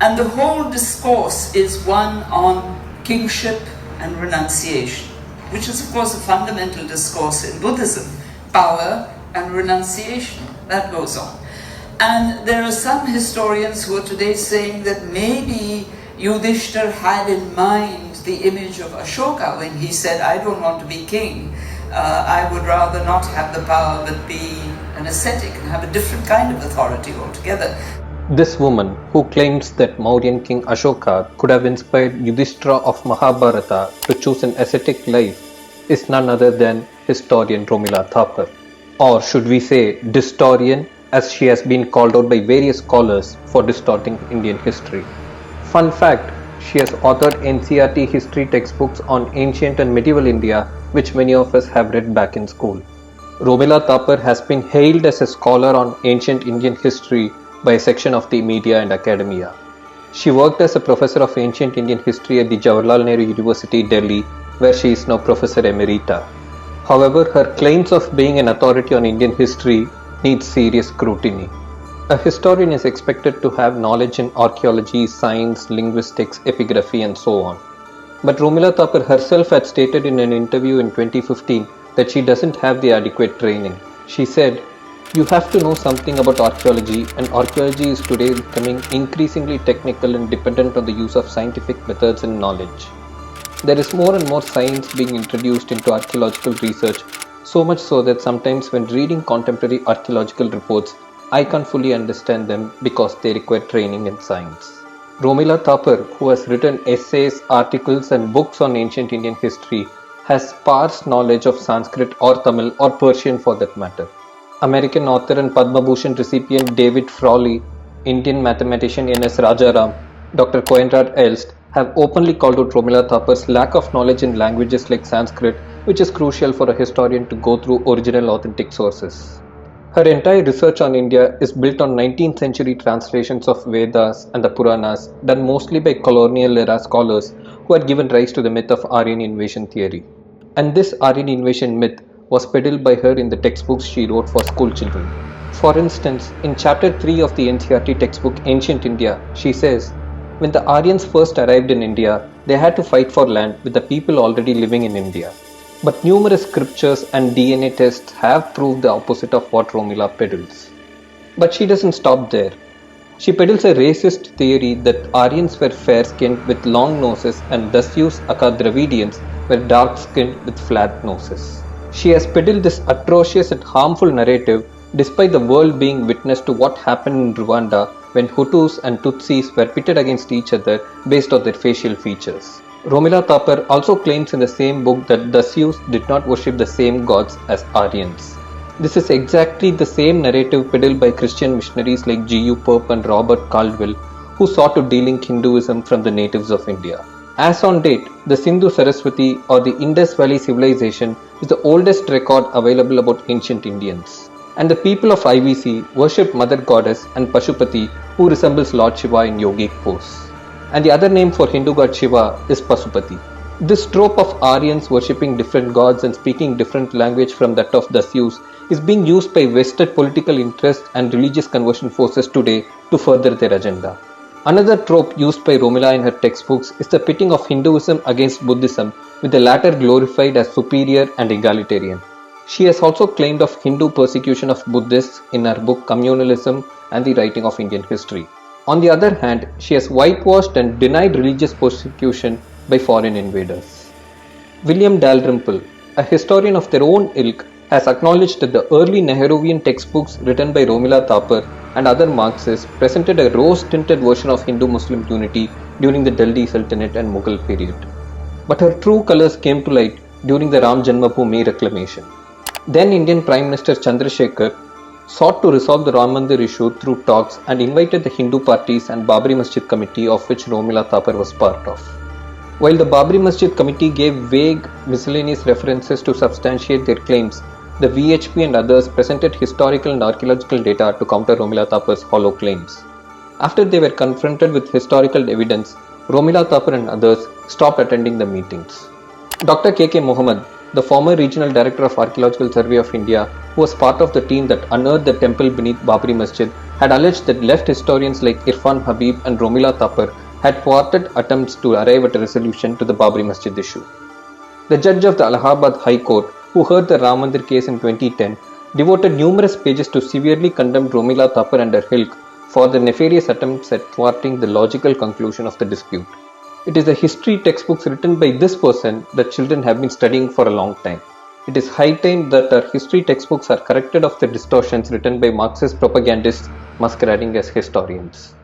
And the whole discourse is one on kingship and renunciation, which is of course a fundamental discourse in Buddhism, power and renunciation, that goes on. And there are some historians who are today saying that maybe Yudhishthir had in mind the image of Ashoka when he said, I don't want to be king, I would rather not have the power but be an ascetic and have a different kind of authority altogether. This woman, who claims that Mauryan king Ashoka could have inspired Yudhishthira of Mahabharata to choose an ascetic life, is none other than historian Romila Thapar. Or should we say Distorian, as she has been called out by various scholars for distorting Indian history. Fun fact, she has authored NCERT history textbooks on ancient and medieval India, which many of us have read back in school. Romila Thapar has been hailed as a scholar on ancient Indian history by a section of the media and academia. She worked as a professor of ancient Indian history at the Jawaharlal Nehru University, Delhi, where she is now Professor Emerita. However, her claims of being an authority on Indian history need serious scrutiny. A historian is expected to have knowledge in archaeology, science, linguistics, epigraphy, and so on. But Romila Thapar herself had stated in an interview in 2015 that she doesn't have the adequate training. She said, "You have to know something about archaeology, and archaeology is today becoming increasingly technical and dependent on the use of scientific methods and knowledge. There is more and more science being introduced into archaeological research, so much so that sometimes when reading contemporary archaeological reports, I can't fully understand them because they require training in science." Romila Thapar, who has written essays, articles, and books on ancient Indian history, has sparse knowledge of Sanskrit or Tamil or Persian for that matter. American author and Padma Bhushan recipient David Frawley, Indian mathematician N.S. Rajaram, Dr. Coenrad Elst have openly called out Romila Thapar's lack of knowledge in languages like Sanskrit, which is crucial for a historian to go through original authentic sources. Her entire research on India is built on 19th century translations of Vedas and the Puranas, done mostly by colonial era scholars who had given rise to the myth of Aryan invasion theory. And this Aryan invasion myth was peddled by her in the textbooks she wrote for school children. For instance, in chapter 3 of the NCERT textbook Ancient India, she says, when the Aryans first arrived in India, they had to fight for land with the people already living in India. But numerous scriptures and DNA tests have proved the opposite of what Romila peddles. But she doesn't stop there. She peddles a racist theory that Aryans were fair-skinned with long noses and Dasyus aka Dravidians were dark-skinned with flat noses. She has peddled this atrocious and harmful narrative despite the world being witness to what happened in Rwanda when Hutus and Tutsis were pitted against each other based on their facial features. Romila Thapar also claims in the same book that Dasyus did not worship the same gods as Aryans. This is exactly the same narrative peddled by Christian missionaries like G.U. Pope and Robert Caldwell, who sought to delink Hinduism from the natives of India. As on date, the Sindhu Saraswati or the Indus Valley civilization is the oldest record available about ancient Indians. And the people of IVC worship Mother Goddess and Pashupati, who resembles Lord Shiva in yogic pose. And the other name for Hindu god Shiva is Pasupati. This trope of Aryans worshipping different gods and speaking different language from that of Dasyus is being used by vested political interests and religious conversion forces today to further their agenda. Another trope used by Romila in her textbooks is the pitting of Hinduism against Buddhism, with the latter glorified as superior and egalitarian. She has also claimed of Hindu persecution of Buddhists in her book Communalism and the Writing of Indian History. On the other hand, she has whitewashed and denied religious persecution by foreign invaders. William Dalrymple, a historian of their own ilk, has acknowledged that the early Nehruvian textbooks written by Romila Thapar and other Marxists presented a rose-tinted version of Hindu-Muslim unity during the Delhi Sultanate and Mughal period. But her true colours came to light during the Ram Janmabhoomi reclamation. Then Indian Prime Minister Chandrasekhar sought to resolve the Ram Mandir issue through talks and invited the Hindu parties and Babri Masjid Committee, of which Romila Thapar was part of. While the Babri Masjid Committee gave vague, miscellaneous references to substantiate their claims, the VHP and others presented historical and archaeological data to counter Romila Thapar's hollow claims. After they were confronted with historical evidence, Romila Thapar and others stopped attending the meetings. Dr. K.K. Mohammed, the former Regional Director of Archaeological Survey of India, who was part of the team that unearthed the temple beneath Babri Masjid, had alleged that left historians like Irfan Habib and Romila Thapar had thwarted attempts to arrive at a resolution to the Babri Masjid issue. The judge of the Allahabad High Court, who heard the Ram Mandir case in 2010, devoted numerous pages to severely condemn Romila Thapar and her ilk for the nefarious attempts at thwarting the logical conclusion of the dispute. It is the history textbooks written by this person that children have been studying for a long time. It is high time that our history textbooks are corrected of the distortions written by Marxist propagandists masquerading as historians.